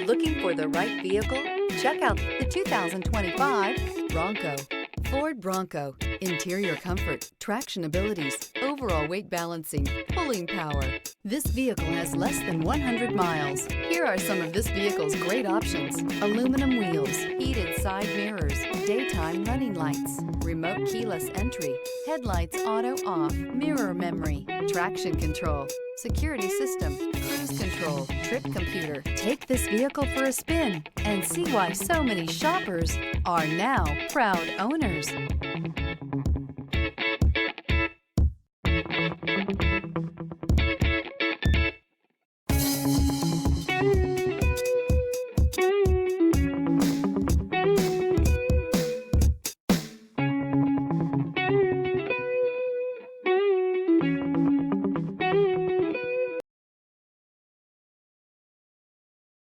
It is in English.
Looking for the right vehicle? Check out the 2025 Bronco. Ford Bronco. Interior comfort, traction abilities, overall weight balancing, pulling power. This vehicle has less than 100 miles. Here are some of this vehicle's great options: aluminum wheels, heated side mirrors, daytime running lights, remote keyless entry, headlights auto off, mirror memory, traction control, security system, cruise control, trip computer. Take this vehicle for a spin and see why so many shoppers are now proud owners.